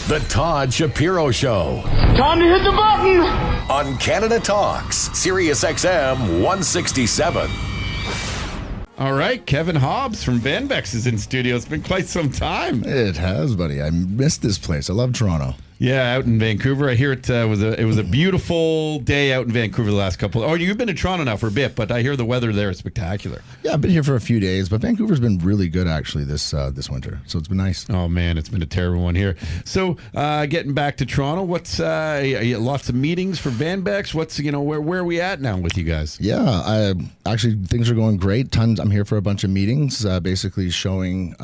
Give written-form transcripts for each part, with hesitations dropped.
The Todd Shapiro Show. Time to hit the button! On Canada Talks, SiriusXM 167. All right, Kevin Hobbs from Vanbex is in studio. It's been quite some time. It has, buddy. I missed this place. I love Toronto. Yeah, out in Vancouver. I hear it was a beautiful day out in Vancouver the last couple. Oh, you've been in Toronto now for a bit, but I hear the weather there is spectacular. Yeah, I've been here for a few days, but Vancouver's been really good actually this winter, so it's been nice. Oh man, it's been a terrible one here. So, getting back to Toronto, what's lots of meetings for Vanbex? What's where are we at now with you guys? Yeah, actually things are going great. I'm here for a bunch of meetings, basically showing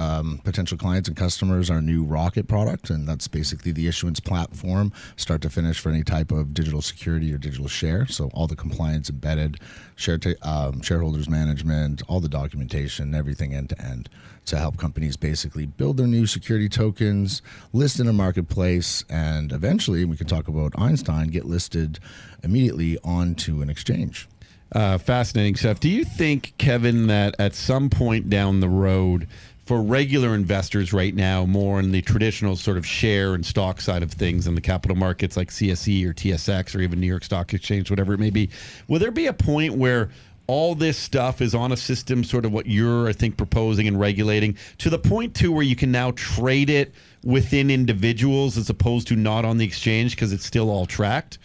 potential clients and customers our new Rocket product, and that's basically the issuance platform, start to finish, for any type of digital security or digital share. So all the compliance embedded, shareholders management, all the documentation, everything end to end, to help companies basically build their new security tokens, list in a marketplace, and eventually, we can talk about Einstein, get listed immediately onto an exchange. Fascinating stuff. Do you think, Kevin, that at some point down the road, for regular investors right now, more in the traditional sort of share and stock side of things in the capital markets like CSE or TSX or even New York Stock Exchange, whatever it may be, will there be a point where all this stuff is on a system, sort of what you're, I think, proposing and regulating, to the point too where you can now trade it within individuals as opposed to not on the exchange because it's still all tracked?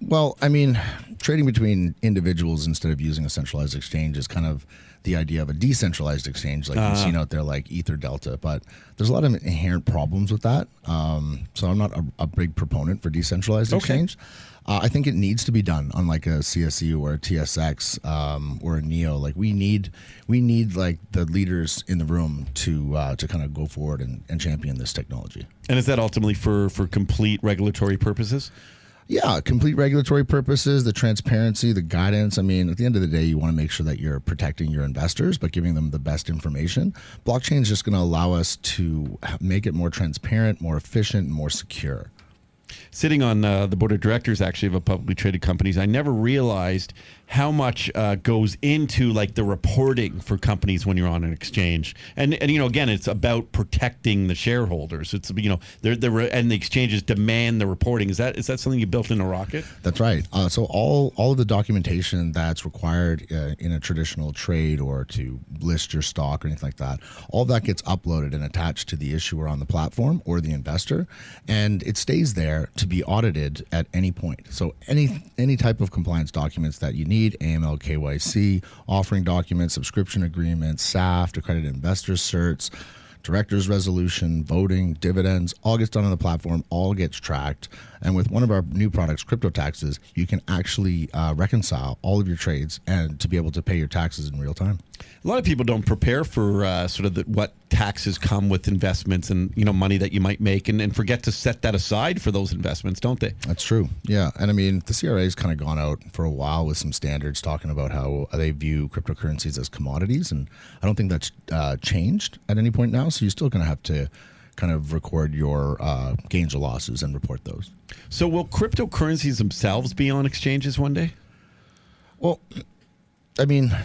Well, I mean, trading between individuals instead of using a centralized exchange is kind of the idea of a decentralized exchange, like you've seen out there, like Ether Delta. But there's a lot of inherent problems with that. So I'm not a big proponent for decentralized exchange. I think it needs to be done on like a CSE or a TSX or a NEO. Like we need like the leaders in the room to kind of go forward and champion this technology. And is that ultimately for complete regulatory purposes? Yeah, complete regulatory purposes, the transparency, the guidance. I mean, at the end of the day, you want to make sure that you're protecting your investors, but giving them the best information. Blockchain is just going to allow us to make it more transparent, more efficient, and more secure. Sitting on the board of directors, actually, of a publicly traded companies, I never realized how much goes into like the reporting for companies when you're on an exchange. And again, it's about protecting the shareholders. It's and the exchanges demand the reporting. Is that something you built in a Rocket? That's right. So all of the documentation that's required in a traditional trade or to list your stock or anything like that, all that gets uploaded and attached to the issuer on the platform or the investor, and it stays there to be audited at any point. So any type of compliance documents that you need, AML, KYC, offering documents, subscription agreements, SAFT, accredited investors certs, director's resolution, voting, dividends, all gets done on the platform, all gets tracked. And with one of our new products, crypto taxes, you can actually reconcile all of your trades and to be able to pay your taxes in real time. A lot of people don't prepare for sort of what taxes come with investments and money that you might make, and forget to set that aside for those investments, don't they? That's true. Yeah, and I mean the CRA has kind of gone out for a while with some standards talking about how they view cryptocurrencies as commodities, and I don't think that's changed at any point now. So you're still going to have to kind of record your gains or losses and report those. So will cryptocurrencies themselves be on exchanges one day? Well, I mean,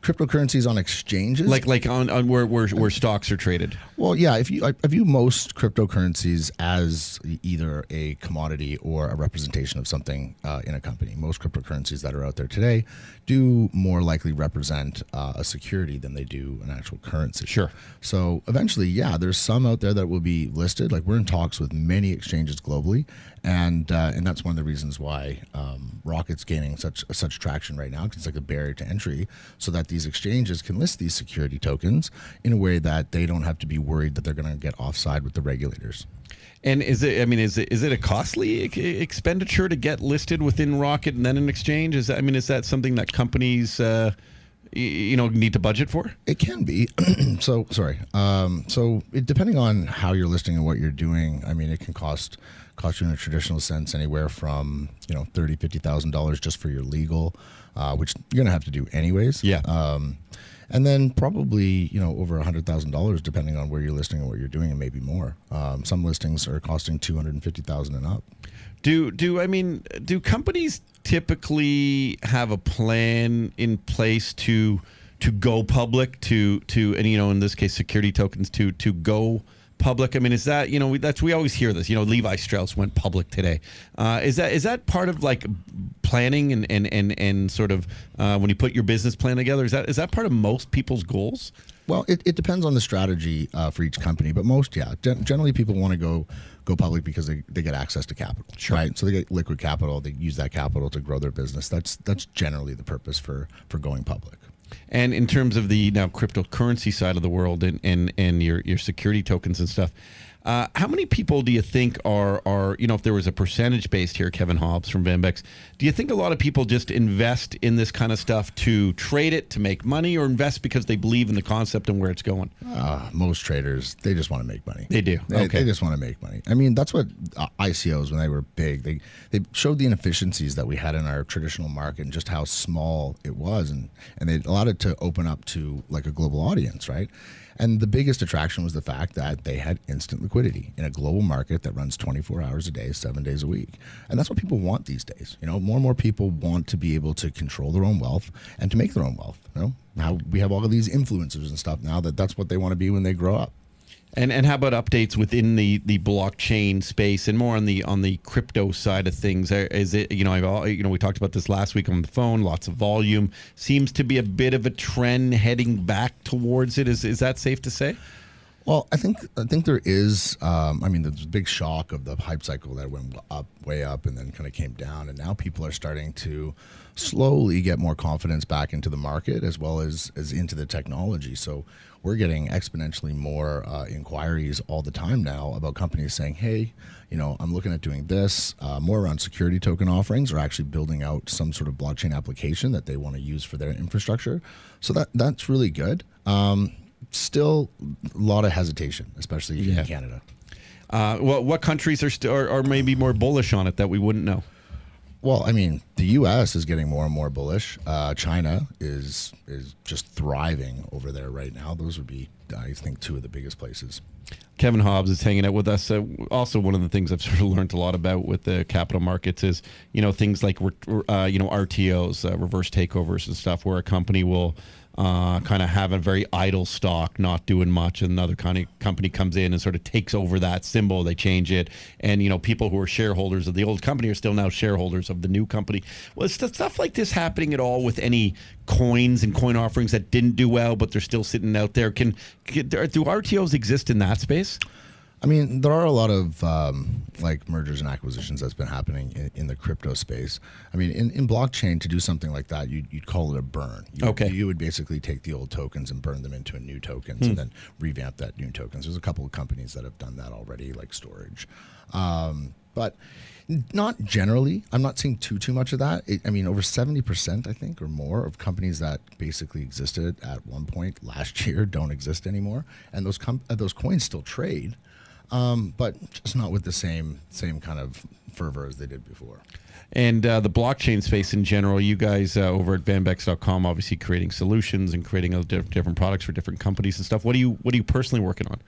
cryptocurrencies on exchanges, like on where stocks are traded. Well, yeah, I view most cryptocurrencies as either a commodity or a representation of something in a company. Most cryptocurrencies that are out there today do more likely represent a security than they do an actual currency. Sure. So eventually, yeah, there's some out there that will be listed. Like we're in talks with many exchanges globally, and that's one of the reasons why Rocket's gaining such traction right now, because it's like a barrier to entry, so that these exchanges can list these security tokens in a way that they don't have to be worried that they're going to get offside with the regulators. And is it a costly expenditure to get listed within Rocket and then an exchange? Is that something that companies need to budget for? It can be. So depending on how you're listing and what you're doing, I mean, it can cost you in a traditional sense anywhere from $30,000-$50,000 just for your legal, which you're gonna have to do anyways. Yeah. And then probably over $100,000 depending on where you're listing and what you're doing, and maybe more. Some listings are costing $250,000 and up. Do companies typically have a plan in place to go public, to in this case security tokens to go public? I mean, is that, we always hear this, Levi Strauss went public today. Is that part of like planning and sort of when you put your business plan together, is that part of most people's goals? Well, it depends on the strategy for each company, but most, generally people want to go public because they get access to capital, right? So they get liquid capital, they use that capital to grow their business. That's generally the purpose for going public. And in terms of the now cryptocurrency side of the world and your security tokens and stuff, how many people do you think are if there was a percentage based here, Kevin Hobbs from Vanbex, do you think a lot of people just invest in this kind of stuff to trade it, to make money, or invest because they believe in the concept and where it's going? Most traders, they just want to make money. They do. They just want to make money. I mean, that's what ICOs, when they were big, they showed the inefficiencies that we had in our traditional market and just how small it was. And they allowed it to open up to like a global audience, right? And the biggest attraction was the fact that they had instant liquidity in a global market that runs 24 hours a day, 7 days a week. And that's what people want these days. More and more people want to be able to control their own wealth and to make their own wealth. Now we have all of these influencers and stuff now that's what they want to be when they grow up. And how about updates within the blockchain space and more on the crypto side of things? Is it we talked about this last week on the phone. Lots of volume, seems to be a bit of a trend heading back towards it. Is that safe to say? Well, I think there is. There's a big shock of the hype cycle that went up, way up, and then kind of came down, and now people are starting to slowly get more confidence back into the market as well as into the technology. So we're getting exponentially more inquiries all the time now about companies saying, hey, I'm looking at doing this, more around security token offerings or actually building out some sort of blockchain application that they want to use for their infrastructure. So that's really good. Still a lot of hesitation, especially in Canada. What countries are maybe more bullish on it that we wouldn't know? Well, I mean, the U.S. is getting more and more bullish. China is just thriving over there right now. Those would be, I think, two of the biggest places. Kevin Hobbs is hanging out with us. Also, one of the things I've sort of learned a lot about with the capital markets is, things like, RTOs, reverse takeovers and stuff, where a company will kind of have a very idle stock, not doing much, and another company comes in and sort of takes over that symbol. They change it, and people who are shareholders of the old company are still now shareholders of the new company. Well, is stuff like this happening at all with any coins and coin offerings that didn't do well, but they're still sitting out there? Do RTOs exist in that space? I mean, there are a lot of mergers and acquisitions that's been happening in the crypto space. I mean, in blockchain, to do something like that, you'd call it a burn. You would basically take the old tokens and burn them into a new tokens and then revamp that new tokens. There's a couple of companies that have done that already, like Storage. But not generally. I'm not seeing too much of that. Over 70%, I think, or more of companies that basically existed at one point last year don't exist anymore. And those coins still trade. But just not with the same kind of fervor as they did before. And the blockchain space in general, you guys over at Vanbex.com, obviously creating solutions and creating different products for different companies and stuff. What are you personally working on?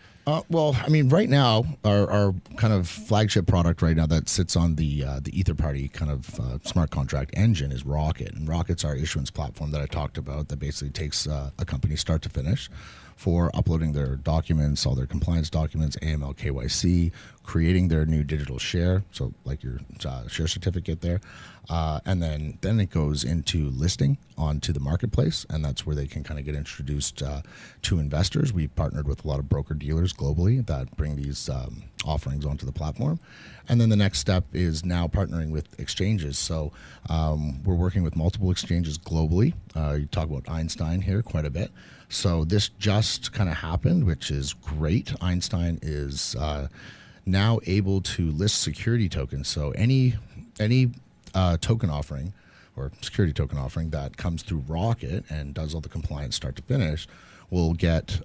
Right now, our kind of flagship product right now that sits on the Ether Party kind of smart contract engine is Rocket. And Rocket's our issuance platform that I talked about that basically takes a company start to finish for uploading their documents, all their compliance documents, AML, KYC, creating their new digital share, so like your share certificate there, and then it goes into listing onto the marketplace, and that's where they can kind of get introduced to investors. We've partnered with a lot of broker dealers globally that bring these offerings onto the platform. And then the next step is now partnering with exchanges. So we're working with multiple exchanges globally. You talk about Einstein here quite a bit. So this just kind of happened, which is great. Einstein is now able to list security tokens. So any token offering or security token offering that comes through Rocket and does all the compliance start to finish will get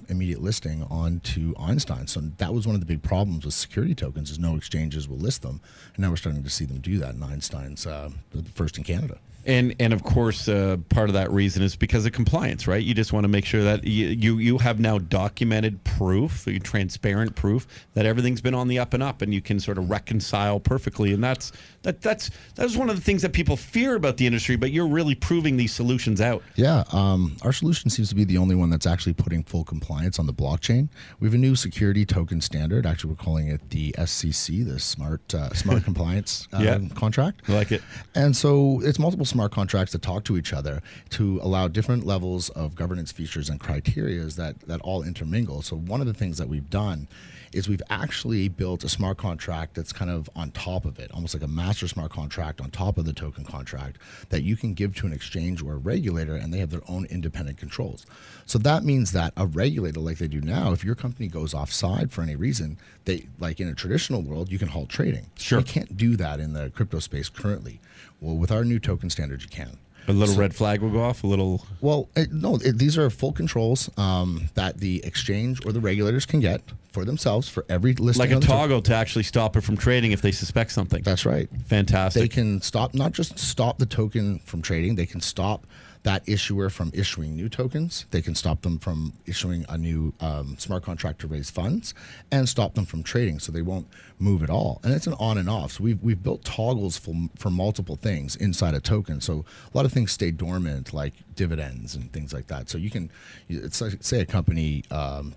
immediate listing onto Einstein. So that was one of the big problems with security tokens is no exchanges will list them. And now we're starting to see them do that. And Einstein's the first in Canada. And of course, part of that reason is because of compliance, right? You just want to make sure that you have now documented proof, transparent proof that everything's been on the up and up, and you can sort of reconcile perfectly. And that's one of the things that people fear about the industry, but you're really proving these solutions out. Yeah, our solution seems to be the only one one that's actually putting full compliance on the blockchain. We have a new security token standard. Actually, we're calling it the SCC, the Smart Compliance contract. I like it. And so it's multiple smart contracts that talk to each other to allow different levels of governance features and criteria that all intermingle. So one of the things that we've done is we've actually built a smart contract that's kind of on top of it, almost like a master smart contract on top of the token contract that you can give to an exchange or a regulator, and they have their own independent controls. So that means that a regulator, like they do now, if your company goes offside for any reason, they, like in a traditional world, you can halt trading. Sure. You can't do that in the crypto space currently. Well, with our new token standards, you can. A little red flag will go off, a little... Well, these are full controls that the exchange or the regulators can get for themselves for every listing. Like a toggle to actually stop it from trading if they suspect something. That's right. Fantastic. They can stop, not just stop the token from trading, they can stop that issuer from issuing new tokens. They can stop them from issuing a new smart contract to raise funds and stop them from trading, so they won't move at all. And it's an on and off. So we've built toggles for multiple things inside a token. So a lot of things stay dormant, like dividends and things like that. So you can, it's like, say a company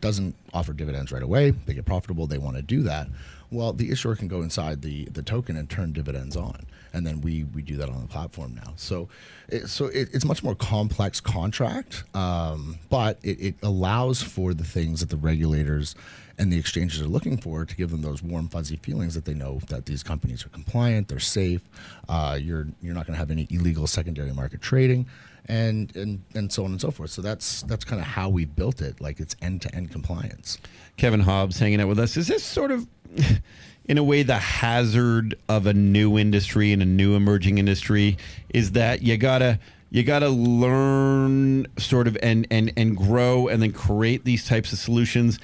doesn't offer dividends right away, they get profitable, they want to do that. Well, the issuer can go inside the token and turn dividends on, and then we do that on the platform now. So it's much more complex contract, but it allows for the things that the regulators and the exchanges are looking for to give them those warm, fuzzy feelings that they know that these companies are compliant, they're safe, you're not going to have any illegal secondary market trading, and so on and so forth. So that's kind of how we built it. Like, it's end-to-end compliance. Kevin Hobbs hanging out with us. Is this sort of, in a way, the hazard of a new industry and a new emerging industry? Is that you gotta learn sort of and grow and then create these types of solutions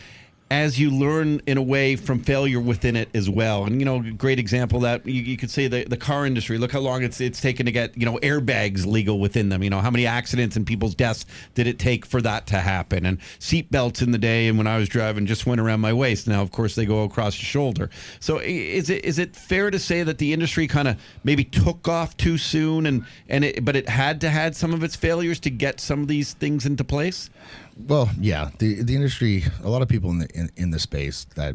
as you learn, in a way, from failure within it as well. And, a great example that you could say the car industry. Look how long it's taken to get, airbags legal within them. How many accidents and people's deaths did it take for that to happen? And seat belts in the day, and when I was driving, just went around my waist. Now, of course, they go across your shoulder. So is it fair to say that the industry kind of maybe took off too soon, but it had some of its failures to get some of these things into place? Well, yeah, the industry, a lot of people in the space that,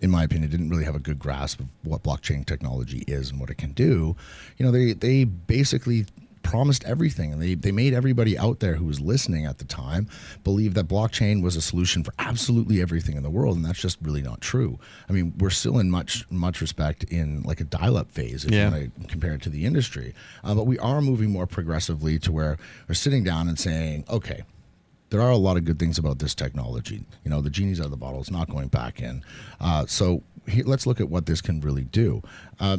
in my opinion, didn't really have a good grasp of what blockchain technology is and what it can do. They basically promised everything, and they made everybody out there who was listening at the time believe that blockchain was a solution for absolutely everything in the world, and that's just really not true. I mean, we're still in much respect in like a dial-up phase, if you want to compare it to the industry, but we are moving more progressively to where we're sitting down and saying, okay, there are a lot of good things about this technology. The genie's out of the bottle. It's not going back in. So let's look at what this can really do.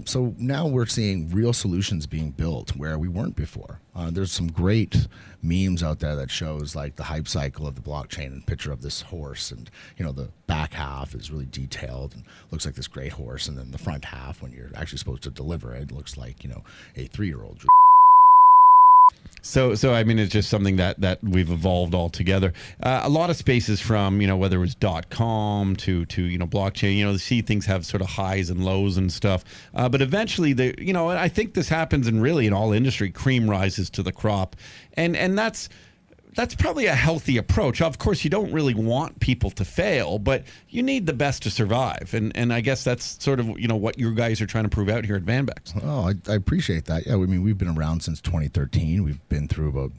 So now we're seeing real solutions being built where we weren't before. There's some great memes out there that shows like the hype cycle of the blockchain and picture of this horse, and the back half is really detailed and looks like this great horse, and then the front half, when you're actually supposed to deliver it, looks like a 3-year-old. So I mean, it's just something that we've evolved all together. A lot of spaces, from whether it was .com to blockchain, you see things have sort of highs and lows and stuff. But eventually, and I think this happens in all industry. Cream rises to the crop, and that's probably a healthy approach. Of course, you don't really want people to fail, but you need the best to survive. And I guess that's sort of, what you guys are trying to prove out here at Vanbex. Oh, I appreciate that. Yeah, I mean, we've been around since 2013. We've been through about,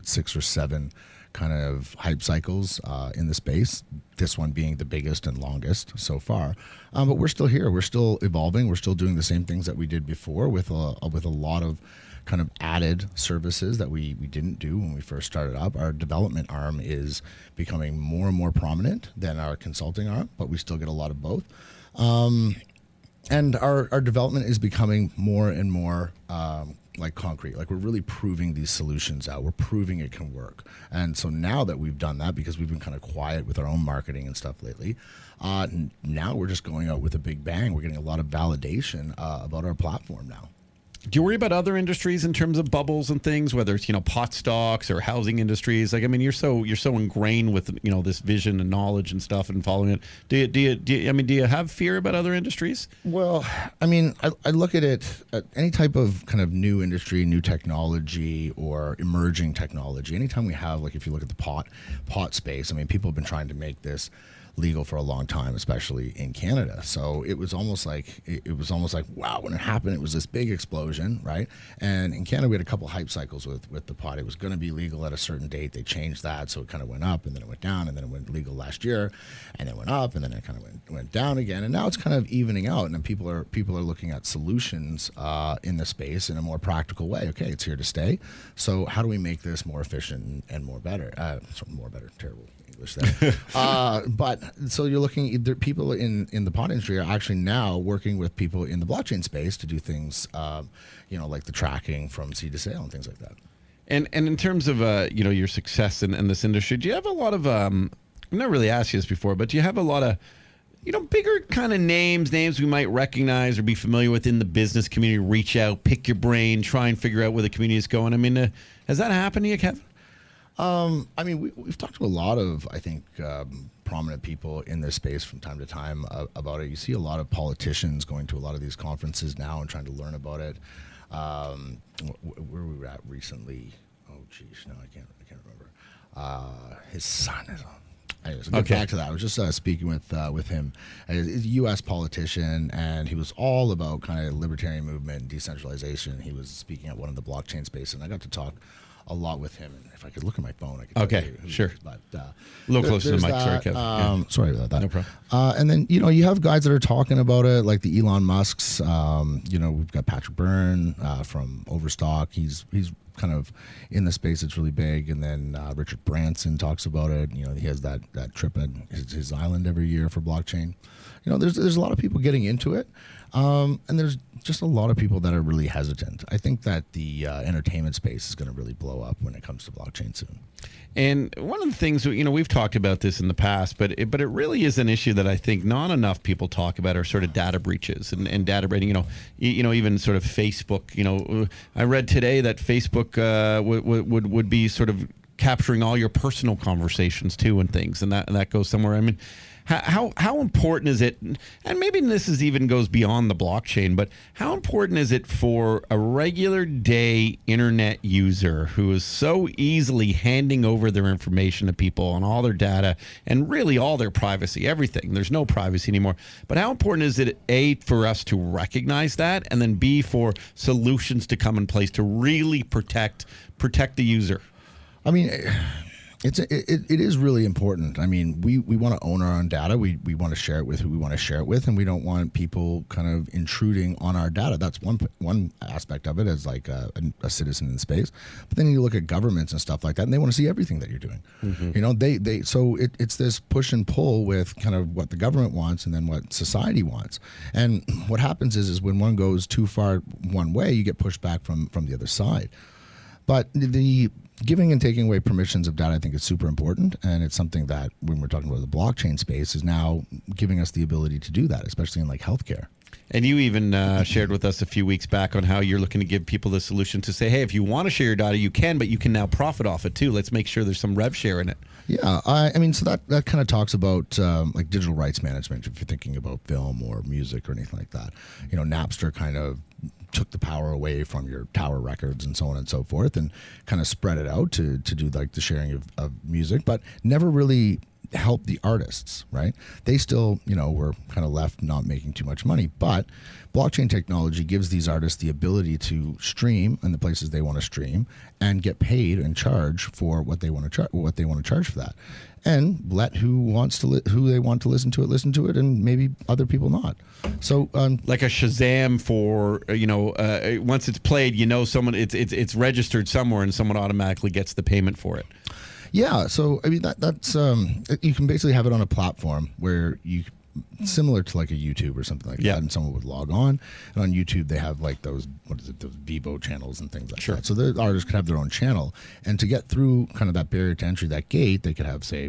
6 or 7 kind of hype cycles in the space, this one being the biggest and longest so far. But we're still here. We're still evolving. We're still doing the same things that we did before with a lot of kind of added services that we didn't do when we first started up. Our development arm is becoming more and more prominent than our consulting arm, but we still get a lot of both. And our development is becoming more and more like concrete. Like, we're really proving these solutions out. We're proving it can work. And so now that we've done that, because we've been kind of quiet with our own marketing and stuff lately, now we're just going out with a big bang. We're getting a lot of validation about our platform now. Do you worry about other industries in terms of bubbles and things, whether it's pot stocks or housing industries? Like, I mean, you're so ingrained with this vision and knowledge and stuff and following it. Do you have fear about other industries? Well, I mean, I look at it at any type of kind of new industry, new technology, or emerging technology. Anytime we have, like, if you look at the pot space, I mean, people have been trying to make this legal for a long time, especially in Canada. So it was almost like wow, when it happened, it was this big explosion, right? And in Canada, we had a couple hype cycles with the pot. It was going to be legal at a certain date. They changed that, so it kind of went up, and then it went down, and then it went legal last year, and then it went up, and then it kind of went down again. And now it's kind of evening out, and then people are looking at solutions in the space in a more practical way. Okay, it's here to stay. So how do we make this more efficient and more better? Terrible English there. But so you're looking, people in the pot industry are actually now working with people in the blockchain space to do things, like the tracking from seed to sale and things like that. And in terms of your success in this industry, do you have a lot of I've not really asked you this before, but do you have a lot of bigger kind of names we might recognize or be familiar with in the business community? Reach out, pick your brain, try and figure out where the community is going. I mean, has that happened to you, Kevin? I mean, we've talked to a lot of, I think, prominent people in this space from time to time about it. You see a lot of politicians going to a lot of these conferences now and trying to learn about it. Where we were at recently? Oh, geez, no, I can't remember. His son is on. Anyways, I'll get back to that. I was just speaking with him. He's a U.S. politician, and he was all about kind of libertarian movement and decentralization. He was speaking at one of the blockchain space, and I got to talk a lot with him. And if I could look at my phone, I could tell you who sure. he is. But a little closer to the mic, sorry, Kevin. Sorry about that. No problem. And then you have guys that are talking about it, like the Elon Musks. We've got Patrick Byrne from Overstock. He's kind of in the space that's really big. And then Richard Branson talks about it. He has that trip at his island every year for blockchain. There's a lot of people getting into it. And there's just a lot of people that are really hesitant. I think that the entertainment space is going to really blow up when it comes to blockchain soon. And one of the things, we've talked about this in the past, but it really is an issue that I think not enough people talk about are sort of data breaches and data breaching. Even sort of Facebook. I read today that Facebook would be sort of capturing all your personal conversations too and things, and that goes somewhere. I mean, how important is it, and maybe this even goes beyond the blockchain, but how important is it for a regular day internet user who is so easily handing over their information to people and all their data and really all their privacy, everything? There's no privacy anymore. But how important is it, A, for us to recognize that, and then B, for solutions to come in place to really protect the user? I mean, it is really important. I mean, we want to own our own data. We want to share it with who we want to share it with, and we don't want people kind of intruding on our data. That's one aspect of it as like a citizen in space. But then you look at governments and stuff like that, and they want to see everything that you're doing. Mm-hmm. So it's this push and pull with kind of what the government wants and then what society wants. And what happens is when one goes too far one way, you get pushed back from the other side. But the giving and taking away permissions of data, I think, is super important, and it's something that, when we're talking about the blockchain space, is now giving us the ability to do that, especially in like healthcare. And you even shared with us a few weeks back on how you're looking to give people the solution to say, hey, if you want to share your data, you can, but you can now profit off it too. Let's make sure there's some rev share in it. Yeah, I mean, so that kind of talks about like digital rights management, if you're thinking about film or music or anything like that. Napster kind of took the power away from your Tower Records and so on and so forth, and kind of spread it out to do like the sharing of music, but never really help the artists, right? They still, were kind of left not making too much money, but blockchain technology gives these artists the ability to stream in the places they want to stream and get paid and charge for what they want to charge for that, and let who they want to listen to it, and maybe other people not. So like a Shazam for once it's played, someone it's registered somewhere and someone automatically gets the payment for it. Yeah, so I mean that's you can basically have it on a platform where you, similar to like a YouTube or something like that, and someone would log on, and on YouTube they have like those Vivo channels and things like that. So the artists could have their own channel, and to get through kind of that barrier to entry, that gate, they could have, say,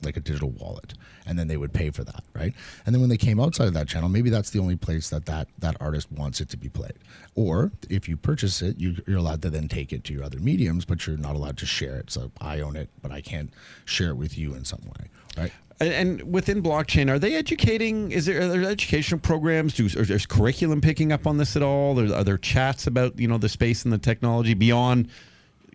like a digital wallet, and then they would pay for that, right? And then when they came outside of that channel, maybe that's the only place that artist wants it to be played. Or if you purchase it, you're allowed to then take it to your other mediums, but you're not allowed to share it. So I own it, but I can't share it with you in some way, right? And within blockchain, are they educating? Are there educational programs? Is curriculum picking up on this at all? Are there chats about the space and the technology beyond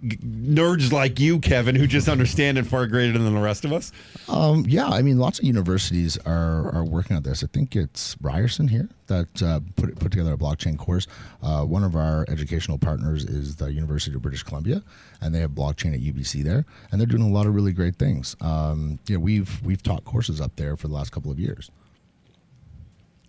nerds like you, Kevin, who just understand it far greater than the rest of us? Yeah, I mean, lots of universities are working on this. I think it's Ryerson here that put together a blockchain course. One of our educational partners is the University of British Columbia, and they have blockchain at UBC there, and they're doing a lot of really great things. We've taught courses up there for the last couple of years.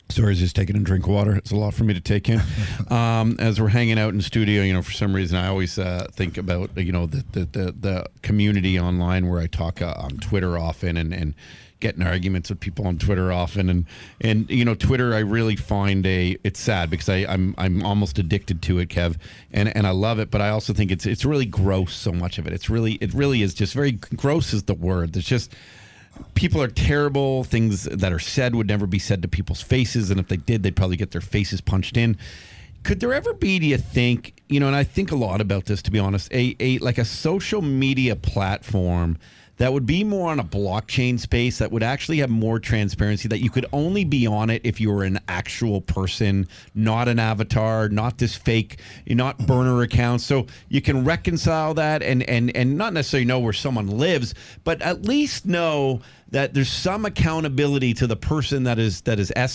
Sorry, just taking a drink of water. It's a lot for me to take in. As we're hanging out in studio, for some reason I always think about the community online where I talk on Twitter often and getting arguments with people on Twitter often, and Twitter I really find it's sad because I'm almost addicted to it, Kev, and I love it, but I also think it's really gross. So much of it, it really is just very gross is the word. There's just. People are terrible. Things that are said would never be said to people's faces, and if they did, they'd probably get their faces punched in. Could there ever be, do you think, and I think a lot about this, to be honest, like a social media platform that would be more on a blockchain space, that would actually have more transparency, that you could only be on it if you were an actual person, not an avatar, not this fake, not burner accounts. So you can reconcile that and not necessarily know where someone lives, but at least know that there's some accountability to the person that is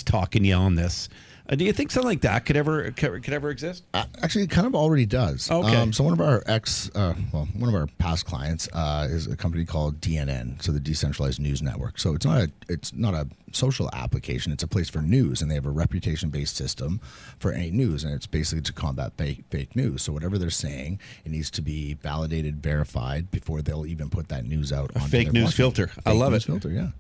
talking you on this. Do you think something like that could ever exist? Actually, it kind of already does. Okay. So one of our past clients is a company called DNN, so the Decentralized News Network. So it's not a social application. It's a place for news, and they have a reputation-based system for any news, and it's basically to combat fake news. So whatever they're saying, it needs to be validated, verified before they'll even put that news out. A fake news filter. I love it. Filter, yeah.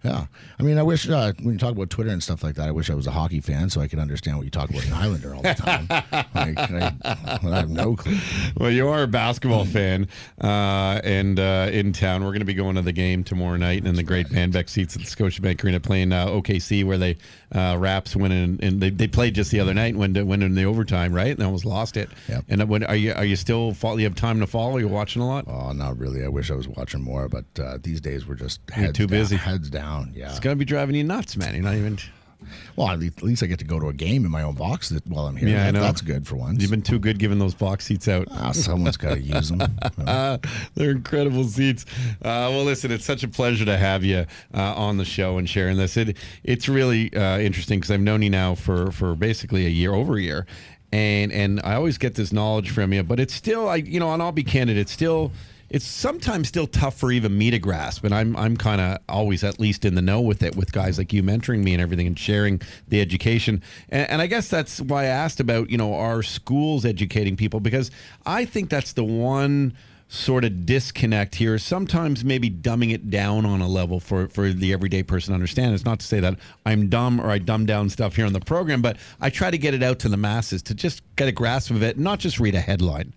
Yeah. I mean, I wish, when you talk about Twitter and stuff like that, I wish I was a hockey fan so I could understand what you talk about in Islander all the time. I have no clue. Well, you are a basketball fan, and in town. We're going to be going to the game tomorrow night in the great Vanbex seats at the Scotiabank Arena playing OKC, where they Raps went in, and they played just the other night and went in the overtime, right? And almost lost it. Yep. And are you still, you have time to follow? You're watching a lot? Oh, not really. I wish I was watching more, but these days we're just too busy. Heads down. Yeah, it's gonna be driving you nuts, man. You're not even. Well, at least I get to go to a game in my own box while I'm here. Yeah, I know. That's good for once. You've been too good giving those box seats out. Someone's got to use them. They're incredible seats. Well, listen, it's such a pleasure to have you on the show and sharing this. It's really interesting because I've known you now for basically over a year, and I always get this knowledge from you. But it's still, and I'll be candid, it's sometimes still tough for even me to grasp, and I'm kind of always at least in the know with it, with guys like you mentoring me and everything and sharing the education. And I guess that's why I asked about, our schools educating people, because I think that's the one sort of disconnect here, is sometimes maybe dumbing it down on a level for the everyday person to understand. It's not to say that I'm dumb or I dumb down stuff here on the program, but I try to get it out to the masses to just get a grasp of it, not just read a headline.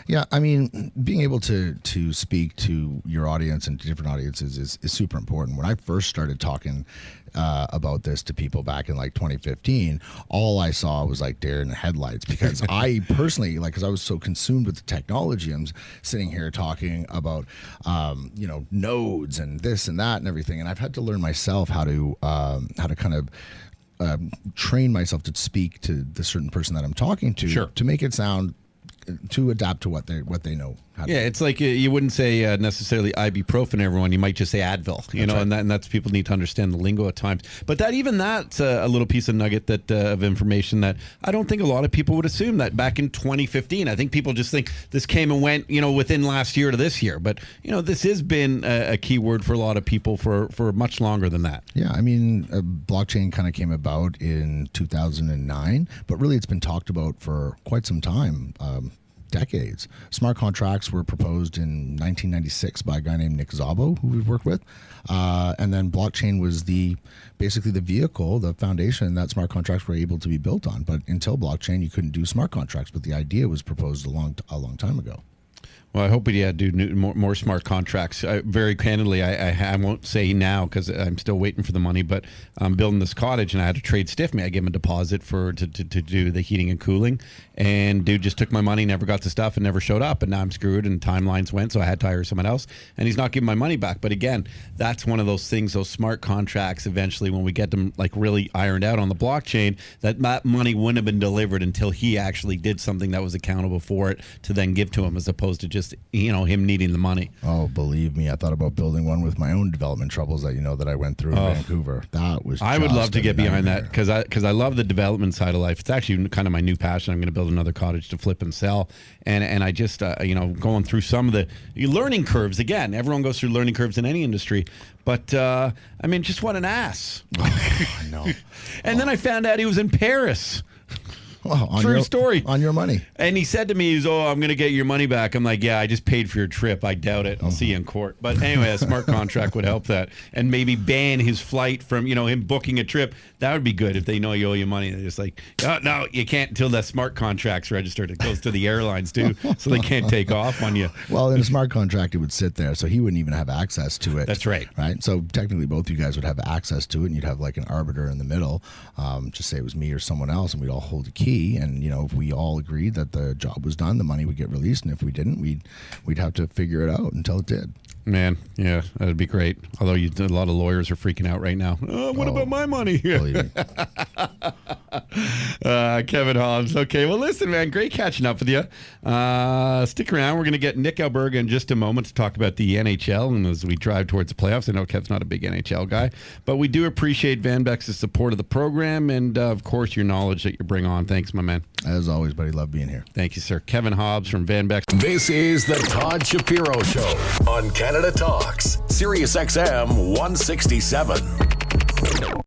Yeah, I mean, being able to speak to your audience and to different audiences is super important. When I first started talking about this to people back in 2015, all I saw was deer in the headlights, because I personally, because I was so consumed with the technology, I'm sitting here talking about nodes and this and that and everything, and I've had to learn myself how to kind of train myself to speak to the certain person that I'm talking to, sure, to make it sound, to adapt to what they know. Yeah, it's like you wouldn't say necessarily ibuprofen, everyone. You might just say Advil, That's right. and that's, people need to understand the lingo at times. But that's a little piece of nugget of information that I don't think a lot of people would assume that back in 2015. I think people just think this came and went, within last year to this year. But, this has been a key word for a lot of people for much longer than that. Yeah, I mean, blockchain kind of came about in 2009, but really it's been talked about for quite some time. Decades. Smart contracts were proposed in 1996 by a guy named Nick Szabo, who we've worked with, and then blockchain was basically the vehicle, the foundation that smart contracts were able to be built on. But until blockchain, you couldn't do smart contracts. But the idea was proposed a long time ago. Well, I hope he do more smart contracts. Very candidly, I won't say now because I'm still waiting for the money, but I'm building this cottage and I had to trade Stiffme. I gave him a deposit to do the heating and cooling, and dude just took my money, never got the stuff, and never showed up, and now I'm screwed and timelines went, so I had to hire someone else, and he's not giving my money back. But again, that's one of those things, those smart contracts, eventually when we get them like really ironed out on the blockchain, that money wouldn't have been delivered until he actually did something that was accountable for it to then give to him, as opposed to just him needing the money. Oh, believe me, I thought about building one with my own development troubles that I went through in Vancouver. That was I would love to get behind that because I love the development side of life. It's actually kind of my new passion. I'm going to build another cottage to flip and sell, and I just going through some of the learning curves. Again, everyone goes through learning curves in any industry, but just what an ass. I know. And then I found out he was in Paris. Well, True story. On your money. And he said to me, I'm going to get your money back. I'm like, yeah, I just paid for your trip. I doubt it. I'll see you in court. But anyway, a smart contract would help that. And maybe ban his flight from, him booking a trip. That would be good if they know you owe you money. They're just like, oh, no, you can't until the smart contract's registered. It goes to the airlines, too, so they can't take off on you. Well, in a smart contract, it would sit there, so he wouldn't even have access to it. That's right. Right? So technically, both you guys would have access to it, and you'd have like an arbiter in the middle. Just say it was me or someone else, and we'd all hold a key. And, if we all agreed that the job was done, the money would get released. And if we didn't, we'd have to figure it out until it did. Man, yeah, that'd be great. Although a lot of lawyers are freaking out right now. What about my money? Believe me. Kevin Hobbs. Okay, well, listen, man, great catching up with you. Stick around. We're going to get Nick Alberga in just a moment to talk about the NHL, and as we drive towards the playoffs. I know Kev's not a big NHL guy, but we do appreciate Vanbex's support of the program and, of course, your knowledge that you bring on. Thanks, my man. As always, buddy, love being here. Thank you, sir. Kevin Hobbs from Vanbex. This is the Todd Shapiro Show on Canada Talks, SiriusXM 167.